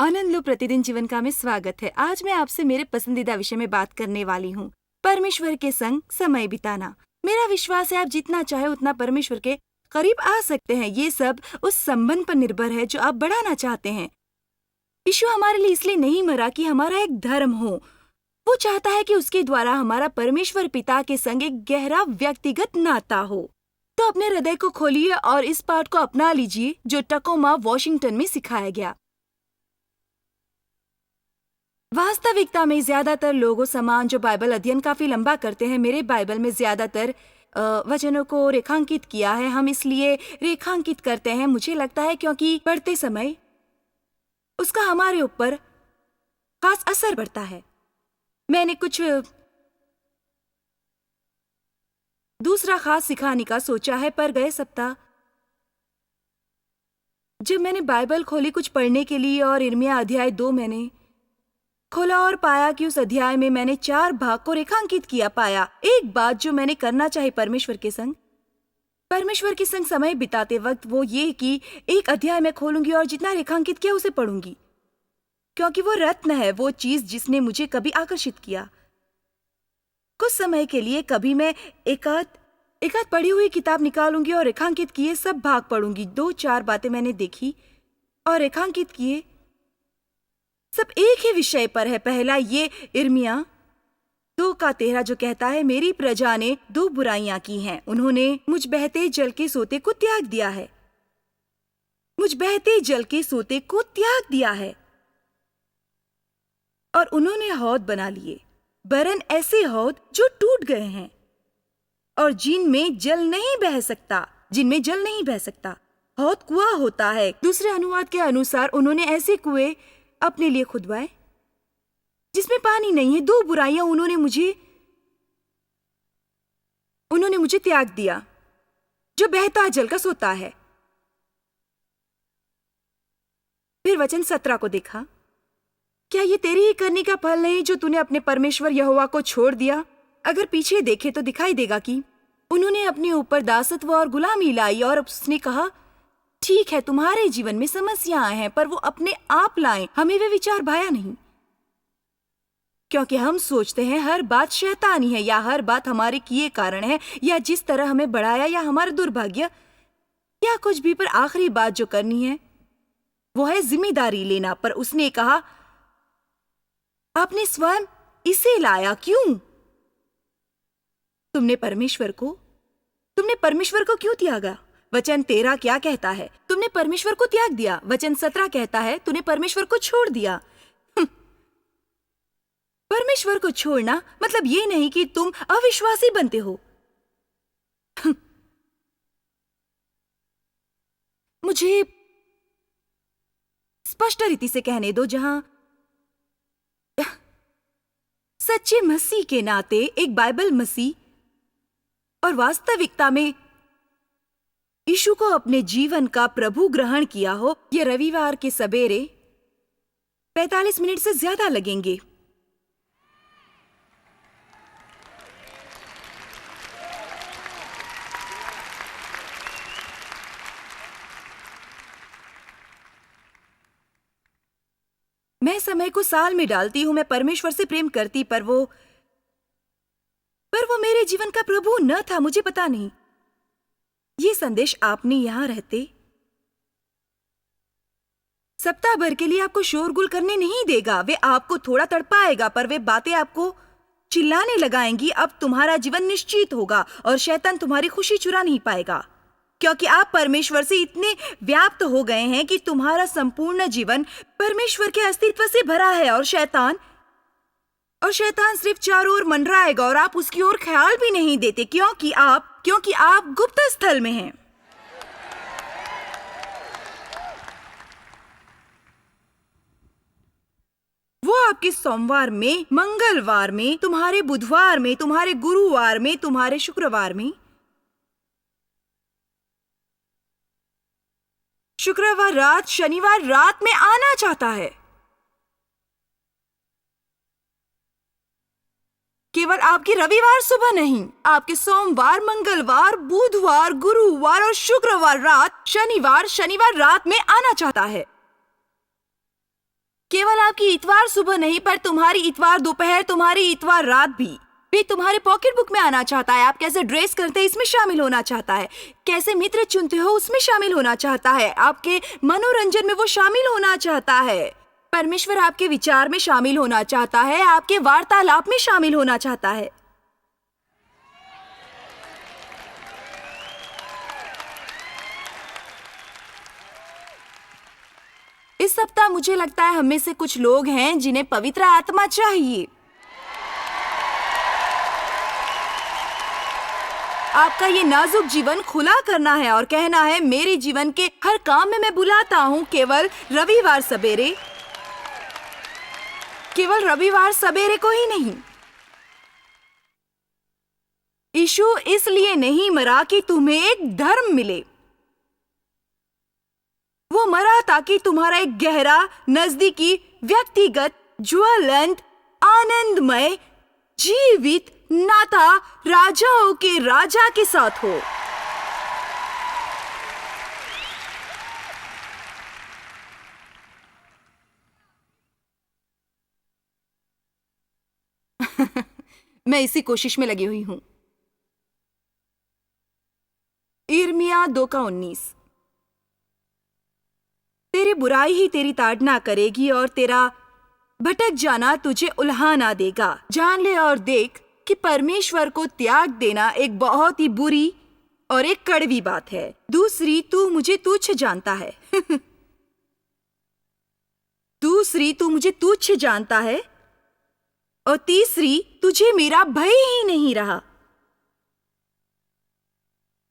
आनंद लो प्रतिदिन जीवन का में स्वागत है। आज मैं आपसे मेरे पसंदीदा विषय में बात करने वाली हूँ, परमेश्वर के संग समय बिताना। मेरा विश्वास है आप जितना चाहे उतना परमेश्वर के करीब आ सकते हैं। ये सब उस संबंध पर निर्भर है जो आप बढ़ाना चाहते हैं। यीशु हमारे लिए इसलिए नहीं मरा कि हमारा एक धर्म हो। वो चाहता है कि उसके द्वारा हमारा परमेश्वर पिता के संग एक गहरा व्यक्तिगत नाता हो। तो अपने हृदय को खोलिए और इस पाठ को अपना लीजिए जो टकोमा वॉशिंगटन में सिखाया गया। वास्तविकता में ज्यादातर लोगों समान जो बाइबल अध्ययन काफी लंबा करते हैं, मेरे बाइबल में ज्यादातर वचनों को रेखांकित किया है। हम इसलिए रेखांकित करते हैं, मुझे लगता है क्योंकि पढ़ते समय उसका हमारे ऊपर खास असर पड़ता है। मैंने कुछ दूसरा खास सिखाने का सोचा है, पर गए सप्ताह जब मैंने बाइबल खोली कुछ पढ़ने के लिए और यिर्मयाह अध्याय 2 मैंने खोला और पाया कि उस अध्याय में मैंने 4 भाग को रेखांकित किया। पाया एक बात जो मैंने करना चाहे परमेश्वर के संग समय बिताते वक्त, वो ये कि एक अध्याय मैं खोलूंगी और जितना रेखांकित किया उसे पढ़ूंगी, क्योंकि वो रत्न है, वो चीज जिसने मुझे कभी आकर्षित किया। कुछ समय के लिए कभी मैं एकाध पढ़ी हुई किताब निकालूंगी और रेखांकित किए सब भाग पढ़ूंगी। 2-4 बातें मैंने देखी और रेखांकित किए, सब एक ही विषय पर है। पहला ये यिर्मयाह 2:13 जो कहता है, मेरी प्रजा ने 2 बुराइयां की हैं। उन्होंने मुझ बहते जल के सोते को त्याग दिया है। मुझ बहते जल के सोते को त्याग दिया है और उन्होंने हौद बना लिए, वरन ऐसे हौद जो टूट गए हैं और जिनमें जल नहीं बह सकता। हौद कुआं होता है। दूसरे अनुवाद के अनुसार उन्होंने ऐसे कुएं अपने लिए खुदवाए जिसमें पानी नहीं है। 2 बुराइयां उन्होंने मुझे त्याग दिया जो बहता जल का सोता है। फिर वचन 17 को देखा, क्या ये तेरी ही करनी का फल नहीं जो तूने अपने परमेश्वर यहोवा को छोड़ दिया? अगर पीछे देखे तो दिखाई देगा कि उन्होंने अपने ऊपर दासत्व और गुलामी लाई और उसने कहा, ठीक है तुम्हारे जीवन में समस्याएं हैं, पर वो अपने आप लाएं, हमें वे विचार भाया नहीं। क्योंकि हम सोचते हैं हर बात शैतानी है, या हर बात हमारे किए कारण है, या जिस तरह हमें बढ़ाया, या हमारा दुर्भाग्य, या कुछ भी। पर आखिरी बात जो करनी है वो है जिम्मेदारी लेना। पर उसने कहा, आपने स्वयं इसे लाया क्यों? तुमने परमेश्वर को क्यों त्यागा? वचन 13 क्या कहता है? तुमने परमेश्वर को त्याग दिया। वचन 17 कहता है, तूने परमेश्वर को छोड़ दिया। परमेश्वर को छोड़ना मतलब ये नहीं कि तुम अविश्वासी बनते हो। मुझे स्पष्ट रीति से कहने दो, जहां सच्चे मसीह के नाते एक बाइबल मसीह और वास्तविकता में यीशु को अपने जीवन का प्रभु ग्रहण किया हो, यह रविवार के सवेरे 45 मिनट से ज्यादा लगेंगे। मैं समय को साल में डालती हूं। मैं परमेश्वर से प्रेम करती, पर वो मेरे जीवन का प्रभु न था। मुझे पता नहीं, ये संदेश आपने यहां रहते सप्ताह भर के लिए आपको शोरगुल करने नहीं देगा। वे आपको थोड़ा तड़पाएगा, पर वे बातें आपको चिल्लाने लगाएंगी। अब तुम्हारा जीवन निश्चित होगा और शैतान तुम्हारी खुशी चुरा नहीं पाएगा, क्योंकि आप परमेश्वर से इतने व्याप्त हो गए हैं कि तुम्हारा संपूर्ण जीवन परमेश्वर के अस्तित्व से भरा है। और शैतान सिर्फ चारों ओर मंडराएगा और आप उसकी ओर ख्याल भी नहीं देते, क्योंकि आप गुप्त स्थल में हैं। वो आपके सोमवार में, मंगलवार में, तुम्हारे बुधवार में, तुम्हारे गुरुवार में, तुम्हारे शुक्रवार में, शुक्रवार रात, शनिवार रात में आना चाहता है। केवल आपकी रविवार सुबह नहीं, आपके सोमवार, मंगलवार, बुधवार, गुरुवार और शुक्रवार रात, शनिवार रात में आना चाहता है। केवल आपकी इतवार सुबह नहीं, पर तुम्हारी इतवार दोपहर, तुम्हारी इतवार रात भी तुम्हारे पॉकेट बुक में आना चाहता है। आप कैसे ड्रेस करते हैं इसमें शामिल होना चाहता है, कैसे मित्र चुनते हो उसमें शामिल होना चाहता है, आपके मनोरंजन में वो शामिल होना चाहता है। परमेश्वर आपके विचार में शामिल होना चाहता है, आपके वार्तालाप में शामिल होना चाहता है। इस सप्ताह मुझे लगता है हम में से कुछ लोग हैं जिन्हें पवित्र आत्मा चाहिए। आपका ये नाजुक जीवन खुला करना है और कहना है, मेरे जीवन के हर काम में मैं बुलाता हूँ, केवल रविवार सवेरे को ही नहीं। यीशु इसलिए नहीं मरा कि तुम्हें एक धर्म मिले, वो मरा ताकि तुम्हारा एक गहरा, नजदीकी, व्यक्तिगत, ज्वलंत, आनंदमय, जीवित नाता राजाओं के राजा के साथ हो। मैं इसी कोशिश में लगी हुई हूं। यिर्मयाह 2:19। तेरी बुराई ही तेरी ताड़ना करेगी और तेरा भटक जाना तुझे उल्हाना देगा। जान ले और देख कि परमेश्वर को त्याग देना एक बहुत ही बुरी और एक कड़वी बात है। दूसरी, तू मुझे तुच्छ जानता है। और तीसरी, तुझे मेरा भय ही नहीं रहा।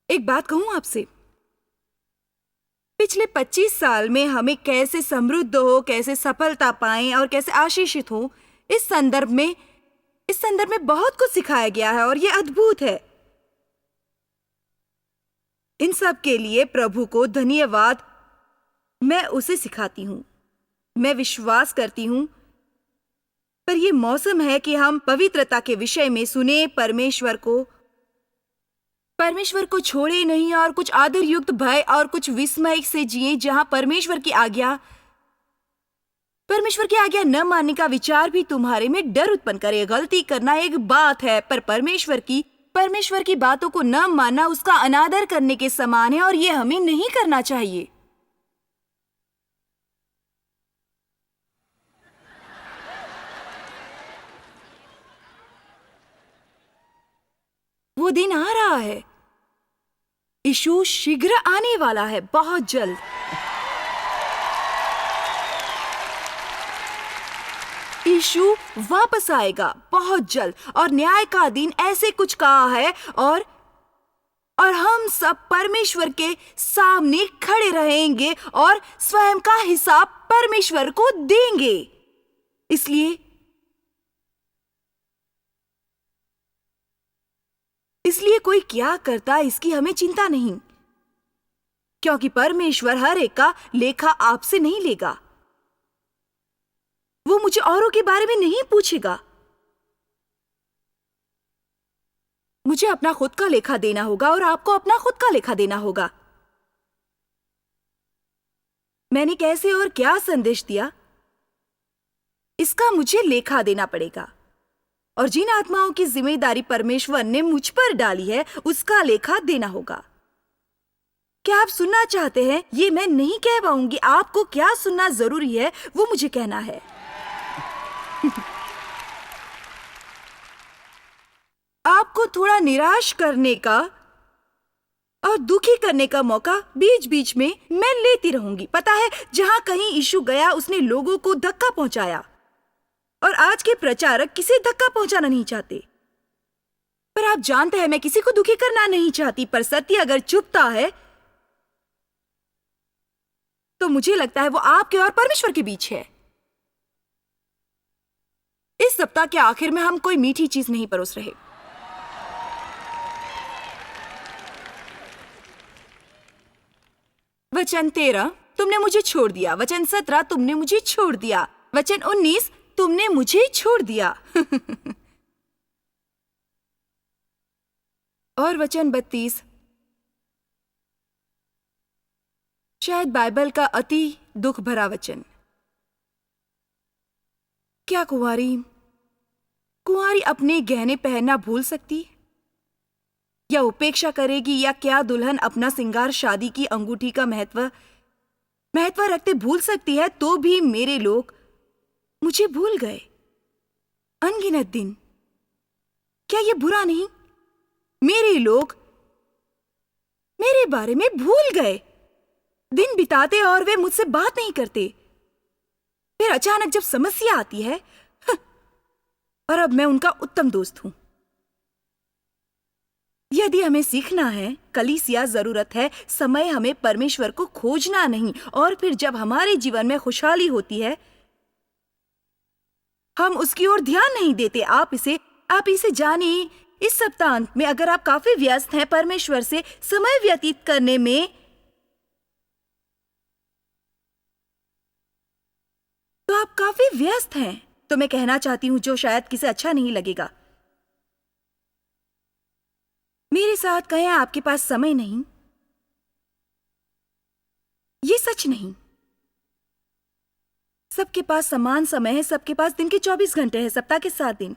एक बात कहूं आपसे, पिछले 25 साल में हमें कैसे समृद्ध हो, कैसे सफलता पाएं और कैसे आशीषित हो, इस संदर्भ में बहुत कुछ सिखाया गया है और यह अद्भुत है। इन सब के लिए प्रभु को धन्यवाद। मैं उसे सिखाती हूं, मैं विश्वास करती हूं, पर यह मौसम है कि हम पवित्रता के विषय में सुने, परमेश्वर को छोड़े नहीं और कुछ आदर युक्त भय और कुछ विस्मय से जिए, जहां परमेश्वर की आज्ञा न मानने का विचार भी तुम्हारे में डर उत्पन्न करे। गलती करना एक बात है, पर परमेश्वर की बातों को न मानना उसका अनादर करने के समान है और यह हमें नहीं करना चाहिए। वो दिन आ रहा है, यीशु शीघ्र आने वाला है, बहुत जल्द। यीशु वापस आएगा बहुत जल्द और न्याय का दिन ऐसे कुछ कहा है और हम सब परमेश्वर के सामने खड़े रहेंगे और स्वयं का हिसाब परमेश्वर को देंगे। इसलिए कोई क्या करता इसकी हमें चिंता नहीं, क्योंकि परमेश्वर हर एक का लेखा आपसे नहीं लेगा। वो मुझे औरों के बारे में नहीं पूछेगा। मुझे अपना खुद का लेखा देना होगा और आपको अपना खुद का लेखा देना होगा। मैंने कैसे और क्या संदेश दिया, इसका मुझे लेखा देना पड़ेगा। और जिन आत्माओं की जिम्मेदारी परमेश्वर ने मुझ पर डाली है, उसका लेखा देना होगा। क्या आप सुनना चाहते हैं? ये मैं नहीं कह पाऊंगी। आपको क्या सुनना जरूरी है वो मुझे कहना है। आपको थोड़ा निराश करने का और दुखी करने का मौका बीच बीच में मैं लेती रहूंगी। पता है, जहां कहीं यीशु गया उसने लोगों को धक्का पहुंचाया, और आज के प्रचारक किसी धक्का पहुंचाना नहीं चाहते। पर आप जानते हैं, मैं किसी को दुखी करना नहीं चाहती, पर सत्य अगर चुपता है तो मुझे लगता है वो आपके और परमेश्वर के बीच है। इस सप्ताह के आखिर में हम कोई मीठी चीज नहीं परोस रहे। वचन 13, तुमने मुझे छोड़ दिया। वचन 17, तुमने मुझे छोड़ दिया। वचन 19, तुमने मुझे छोड़ दिया। और वचन 32, शायद बाइबल का अति दुख भरा वचन। क्या कुंवारी कुंवारी अपने गहने पहनना भूल सकती या उपेक्षा करेगी, या क्या दुल्हन अपना सिंगार, शादी की अंगूठी का महत्व महत्व रखते भूल सकती है? तो भी मेरे लोग मुझे भूल गए। अनगिनत दिन। क्या ये बुरा नहीं? मेरे लोग मेरे बारे में भूल गए। दिन बिताते और वे मुझसे बात नहीं करते। फिर अचानक जब समस्या आती है, और अब मैं उनका उत्तम दोस्त हूं। यदि हमें सीखना है, कलीसिया जरूरत है, समय हमें परमेश्वर को खोजना नहीं। और फिर जब हमारे जीवन में खुशहाली होती है, हम उसकी ओर ध्यान नहीं देते। आप इसे जाने, इस सप्ताहांत में अगर आप काफी व्यस्त हैं परमेश्वर से समय व्यतीत करने में, तो आप काफी व्यस्त हैं। तो मैं कहना चाहती हूं, जो शायद किसी अच्छा नहीं लगेगा, मेरे साथ कहें आपके पास समय नहीं। ये सच नहीं। सबके पास समान समय है, सबके पास दिन के 24 घंटे हैं, सप्ताह के 7 दिन।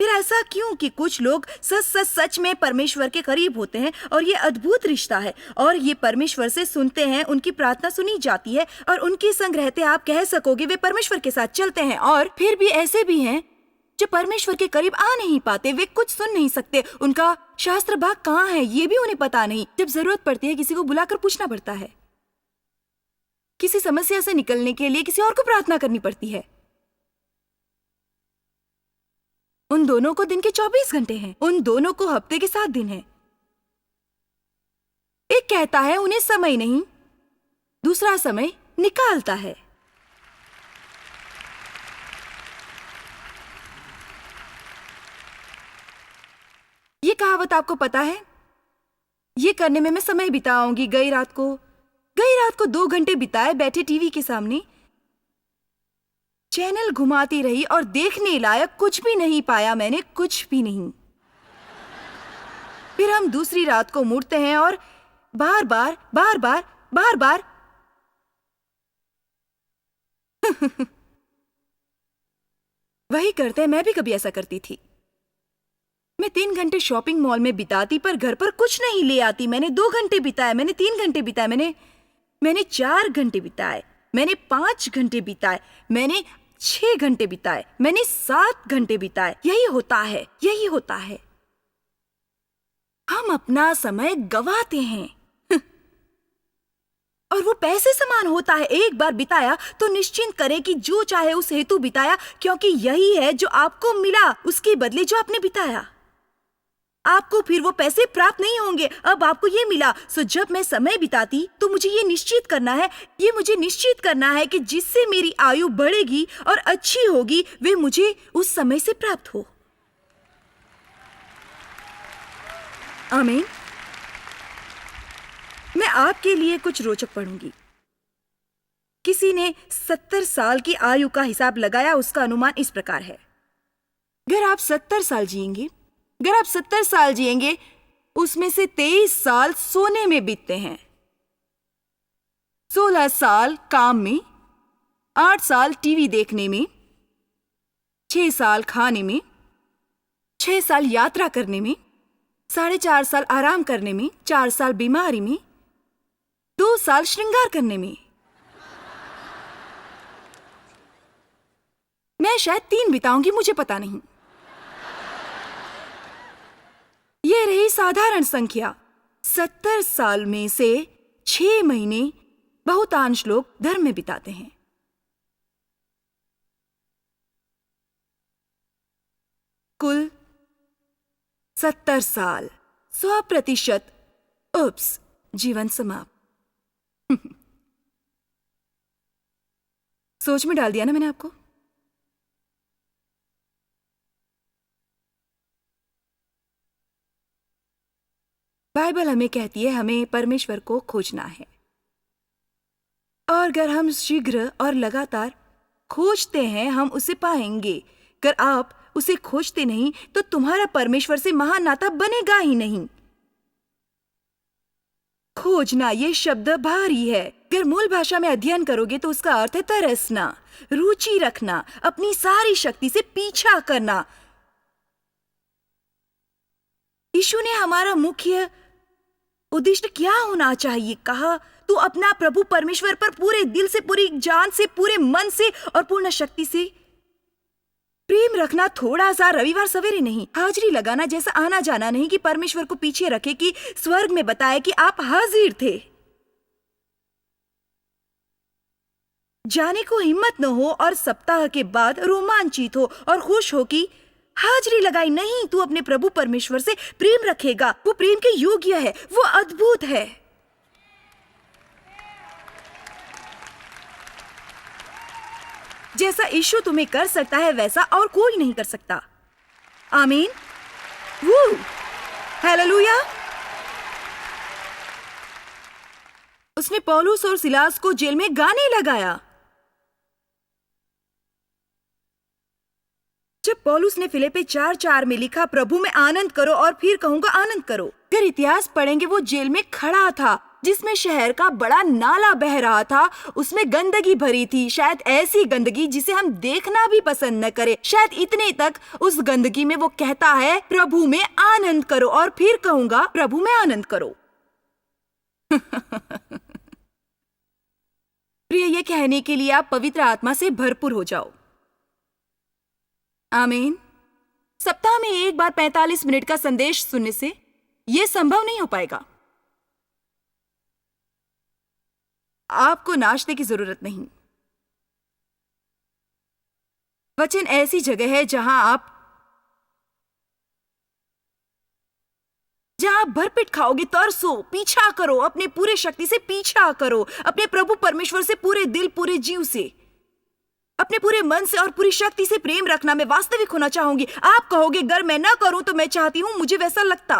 फिर ऐसा क्यों कि कुछ लोग सच में परमेश्वर के करीब होते हैं, और ये अद्भुत रिश्ता है, और ये परमेश्वर से सुनते हैं, उनकी प्रार्थना सुनी जाती है, और उनके संग रहते आप कह सकोगे वे परमेश्वर के साथ चलते हैं। और फिर भी ऐसे भी हैं जो परमेश्वर के करीब आ नहीं पाते, वे कुछ सुन नहीं सकते, उनका शास्त्र भाग कहाँ है ये भी उन्हें पता नहीं। जब जरूरत पड़ती है किसी को बुलाकर पूछना पड़ता है, किसी समस्या से निकलने के लिए किसी और को प्रार्थना करनी पड़ती है। उन दोनों को दिन के 24 घंटे हैं, उन दोनों को हफ्ते के 7 दिन हैं। एक कहता है उन्हें समय नहीं, दूसरा समय निकालता है। ये कहावत आपको पता है? ये करने में मैं समय बिताऊंगी। गई रात को 2 घंटे बिताए बैठे टीवी के सामने, चैनल घुमाती रही और देखने लायक कुछ भी नहीं पाया मैंने, कुछ भी नहीं। फिर हम दूसरी रात को मुड़ते हैं और बार बार वही करते हैं। मैं भी कभी ऐसा करती थी। मैं 3 घंटे शॉपिंग मॉल में बिताती, पर घर पर कुछ नहीं ले आती। मैंने 2 घंटे बिताए, मैंने 3 घंटे बिताए, मैंने 4 घंटे बिताए, मैंने 5 घंटे बिताए, मैंने 6 घंटे बिताए, मैंने 7 घंटे बिताए। यही होता है। हम अपना समय गवाते हैं, और वो पैसे समान होता है। एक बार बिताया तो निश्चिंत करें कि जो चाहे उस हेतु बिताया, क्योंकि यही है जो आपको मिला उसके बदले जो आपने बिताया। आपको फिर वो पैसे प्राप्त नहीं होंगे, अब आपको ये मिला। सो जब मैं समय बिताती तो मुझे ये निश्चित करना है कि जिससे मेरी आयु बढ़ेगी और अच्छी होगी, वे मुझे उस समय से प्राप्त हो। आमीन। मैं आपके लिए कुछ रोचक पढ़ूंगी। किसी ने 70 साल की आयु का हिसाब लगाया। उसका अनुमान इस प्रकार है, अगर आप 70 साल जिएंगे, उसमें से 23 साल सोने में बीतते हैं, 16 साल काम में, 8 साल टीवी देखने में, 6 साल खाने में, 6 साल यात्रा करने में, 4.5 साल आराम करने में, 4 साल बीमारी में, 2 साल श्रृंगार करने में। मैं शायद 3 बिताऊंगी, मुझे पता नहीं। ये रही साधारण संख्या। 70 साल में से 6 महीने बहुतांश लोग धर्म में बिताते हैं। कुल 70 साल, 100%। उप्स, जीवन समाप्त। सोच में डाल दिया ना मैंने आपको। बाइबल हमें कहती है हमें परमेश्वर को खोजना है, और अगर हम शीघ्र और लगातार खोजते हैं, हम उसे पाएंगे। अगर आप उसे खोजते नहीं तो तुम्हारा परमेश्वर से महान नाता बनेगा ही नहीं। खोजना, ये शब्द भारी है। अगर मूल भाषा में अध्ययन करोगे तो उसका अर्थ है तरसना, रुचि रखना, अपनी सारी शक्ति से पीछा करना। यीशु ने हमारा मुख्य उद्देश्य क्या होना चाहिए कहा, तू अपना प्रभु परमेश्वर पर पूरे दिल से, पूरी जान से, पूरे मन से और पूर्ण शक्ति से प्रेम रखना। थोड़ा सा रविवार सवेरे नहीं, हाजिरी लगाना जैसा आना जाना नहीं कि परमेश्वर को पीछे रखे कि स्वर्ग में बताए कि आप हाजिर थे। जाने को हिम्मत न हो और सप्ताह के बाद रोमांचित हो और खुश हो कि हाजिरी लगाई। नहीं, तू अपने प्रभु परमेश्वर से प्रेम रखेगा। वो प्रेम के योग्य है, वो अद्भुत है। जैसा यीशु तुम्हें कर सकता है वैसा और कोई नहीं कर सकता। आमीन। वो हालेलुया। उसने पौलुस और सिलास को जेल में गाने लगाया। जब पौलुस ने फिलिप्पी 4:4 में लिखा, प्रभु में आनंद करो, और फिर कहूंगा आनंद करो। अगर इतिहास पढ़ेंगे, वो जेल में खड़ा था जिसमें शहर का बड़ा नाला बह रहा था। उसमें गंदगी भरी थी, शायद ऐसी गंदगी जिसे हम देखना भी पसंद न करें। शायद इतने तक उस गंदगी में वो कहता है, प्रभु में आनंद करो, और फिर कहूंगा प्रभु में आनंद करो। प्रिय, ये कहने के लिए आप पवित्र आत्मा से भरपूर हो जाओ। आमीन। सप्ताह में एक बार 45 मिनट का संदेश सुनने से यह संभव नहीं हो पाएगा। आपको नाश्ते की जरूरत नहीं। वचन ऐसी जगह है जहां आप भरपेट खाओगे। तरसो, पीछा करो, अपने पूरे शक्ति से पीछा करो, अपने प्रभु परमेश्वर से पूरे दिल, पूरे जीव से, अपने पूरे मन से और पूरी शक्ति से प्रेम रखना। मैं वास्तविक होना चाहूंगी। आप कहोगे, अगर मैं न करूं तो मैं चाहती हूं, मुझे वैसा लगता,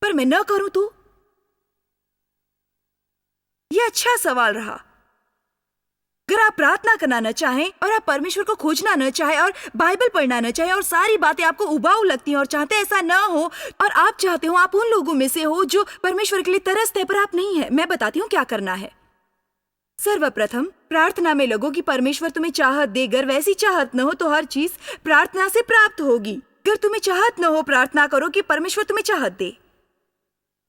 पर मैं न करूं तो? यह अच्छा सवाल रहा। अगर आप प्रार्थना करना न चाहें और आप परमेश्वर को खोजना न चाहें और बाइबल पढ़ना न चाहें और सारी बातें आपको उबाऊ लगती हैं और चाहते ऐसा न हो, और आप चाहते हो, आप उन लोगों में से हो जो परमेश्वर के लिए तरसते हैं पर आप नहीं है, मैं बताती हूँ क्या करना है। सर्वप्रथम प्रार्थना में लगो कि परमेश्वर तुम्हें चाहत दे। अगर वैसी चाहत न हो तो हर चीज प्रार्थना से प्राप्त होगी। अगर तुम्हें चाहत न हो, प्रार्थना करो कि परमेश्वर तुम्हें चाहत दे।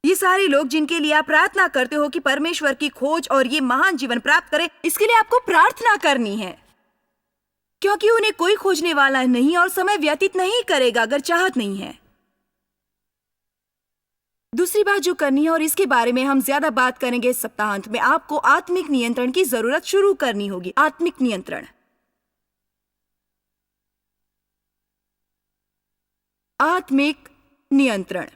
ये सारे लोग जिनके लिए आप प्रार्थना करते हो कि परमेश्वर की खोज और ये महान जीवन प्राप्त करें, इसके लिए आपको प्रार्थना करनी है, क्योंकि उन्हें कोई खोजने वाला नहीं और समय व्यतीत नहीं करेगा अगर चाहत नहीं है। दूसरी बात जो करनी है, और इसके बारे में हम ज्यादा बात करेंगे इस सप्ताहांत में, आपको आत्मिक नियंत्रण की जरूरत शुरू करनी होगी। आत्मिक नियंत्रण। आत्मिक नियंत्रण।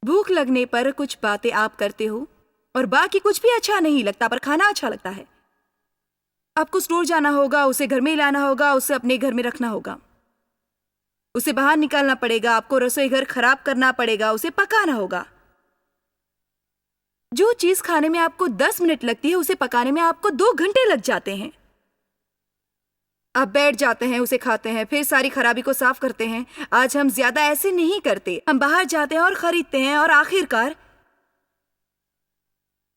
भूख लगने पर कुछ बातें आप करते हो और बाकी कुछ भी अच्छा नहीं लगता, पर खाना अच्छा लगता है। आपको स्टोर जाना होगा, उसे घर में लाना होगा, उसे अपने घर में रखना होगा, उसे बाहर निकालना पड़ेगा, आपको रसोई घर खराब करना पड़ेगा, उसे पकाना होगा। जो चीज खाने में आपको 10 मिनट लगती है, उसे पकाने में आपको 2 घंटे लग जाते हैं। आप बैठ जाते हैं, उसे खाते हैं, फिर सारी खराबी को साफ करते हैं। आज हम ज्यादा ऐसे नहीं करते। हम बाहर जाते हैं और खरीदते हैं, और आखिरकार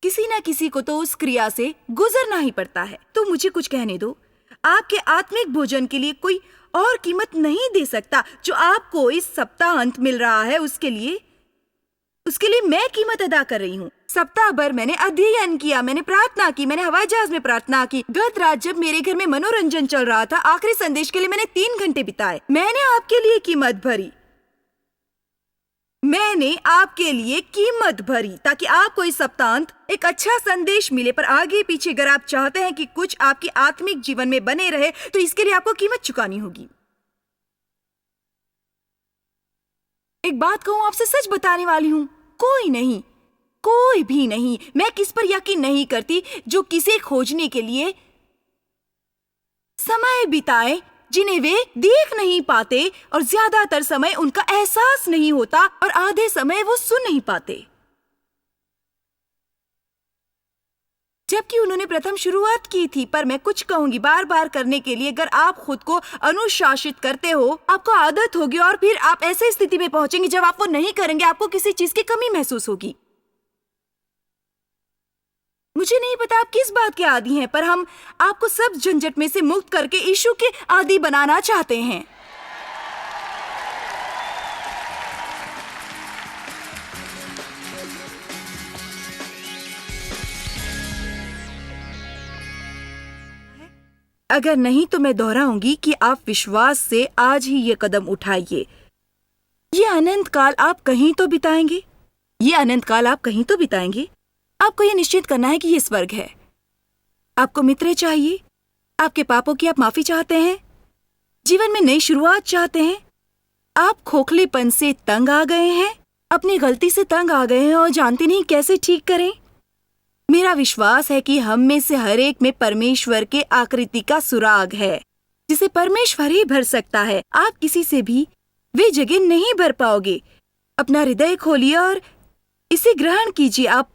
किसी ना किसी को तो उस क्रिया से गुजरना ही पड़ता है। तो मुझे कुछ कहने दो, आपके आत्मिक भोजन के लिए कोई और कीमत नहीं दे सकता। जो आपको इस सप्ताहांत मिल रहा है, उसके लिए मैं कीमत अदा कर रही हूँ। सप्ताह भर मैंने अध्ययन किया, मैंने प्रार्थना की, मैंने हवाई जहाज में प्रार्थना की। गत रात जब मेरे घर में मनोरंजन चल रहा था, आखिरी संदेश के लिए मैंने 3 घंटे बिताए। मैंने आपके लिए कीमत भरी, मैंने आपके लिए कीमत भरी, ताकि आपको इस सप्ताहांत एक अच्छा संदेश मिले। पर आगे पीछे अगर आप चाहते हैं कि कुछ आपके आत्मिक जीवन में बने रहे, तो इसके लिए आपको कीमत चुकानी होगी। एक बात कहूं, आपसे सच बताने वाली हूं, कोई भी नहीं, मैं किस पर यकीन नहीं करती जो किसे खोजने के लिए समय बिताए जिन्हें वे देख नहीं पाते, और ज्यादातर समय उनका एहसास नहीं होता, और आधे समय वो सुन नहीं पाते। जबकि उन्होंने प्रथम शुरुआत की थी। पर मैं कुछ कहूंगी, बार बार करने के लिए अगर आप खुद को अनुशासित करते हो, आपको आदत होगी, और फिर आप ऐसी स्थिति में पहुंचेंगे जब आप वो नहीं करेंगे, आपको किसी चीज की कमी महसूस होगी। मुझे नहीं पता आप किस बात के आदी हैं, पर हम आपको सब झंझट में से मुक्त करके यीशु के आदी बनाना चाहते हैं। अगर नहीं तो मैं दोहराऊंगी कि आप विश्वास से आज ही ये कदम उठाइए। ये अनंत काल आप कहीं तो बिताएंगे, आपको ये निश्चित करना है कि ये स्वर्ग है। आपको मित्र चाहिए, आपके पापों की आप माफी चाहते हैं, जीवन में नई शुरुआत चाहते हैं, आप खोखलेपन से तंग आ गए हैं, अपनी गलती से तंग आ गए हैं और जानते नहीं कैसे ठीक करें। मेरा विश्वास है कि हम में से हर एक में परमेश्वर के आकृति का सुराग है, जिसे परमेश्वर ही भर सकता है। आप किसी से भी वे जगह नहीं भर पाओगे। अपना हृदय खोलिए और इसे ग्रहण कीजिए। आप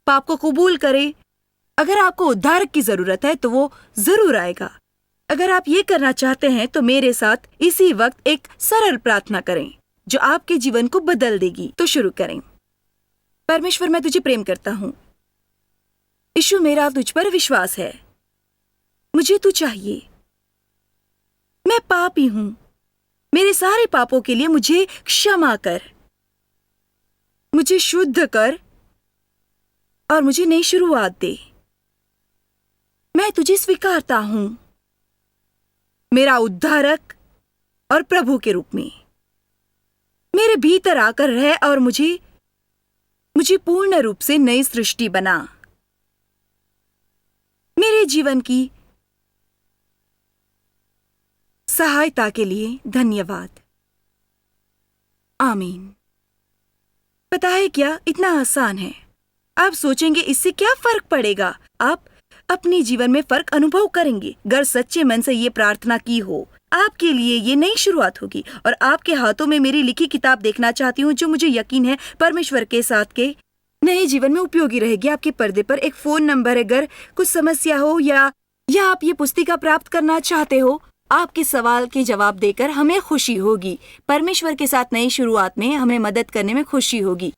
पाप को कबूल करें। अगर आपको उद्धारक की जरूरत है तो वो जरूर आएगा। अगर आप ये करना चाहते हैं तो मेरे साथ इसी वक्त एक सरल प्रार्थना करें जो आपके जीवन को बदल देगी। तो शुरू करें। परमेश्वर, मैं तुझे प्रेम करता हूँ। यीशु, मेरा तुझ पर विश्वास है। मुझे तू चाहिए। मैं पापी हूं। मेरे सारे पापों के लिए मुझे क्षमा कर, मुझे शुद्ध कर और मुझे नई शुरुआत दे। मैं तुझे स्वीकारता हूं मेरा उद्धारक और प्रभु के रूप में। मेरे भीतर आकर रह और मुझे पूर्ण रूप से नई सृष्टि बना। मेरे जीवन की सहायता के लिए धन्यवाद। आमीन। पता है क्या, इतना आसान है। आप सोचेंगे इससे क्या फर्क पड़ेगा। आप अपने जीवन में फर्क अनुभव करेंगे। अगर सच्चे मन से ये प्रार्थना की हो, आपके लिए ये नई शुरुआत होगी। और आपके हाथों में मेरी लिखी किताब देखना चाहती हूँ, जो मुझे यकीन है परमेश्वर के साथ के नए जीवन में उपयोगी रहेगी। आपके पर्दे पर एक फोन नंबर है। अगर कुछ समस्या हो या आप ये पुस्तिका प्राप्त करना चाहते हो, आपके सवाल के जवाब देकर हमें खुशी होगी। परमेश्वर के साथ नई शुरुआत में हमें मदद करने में खुशी होगी।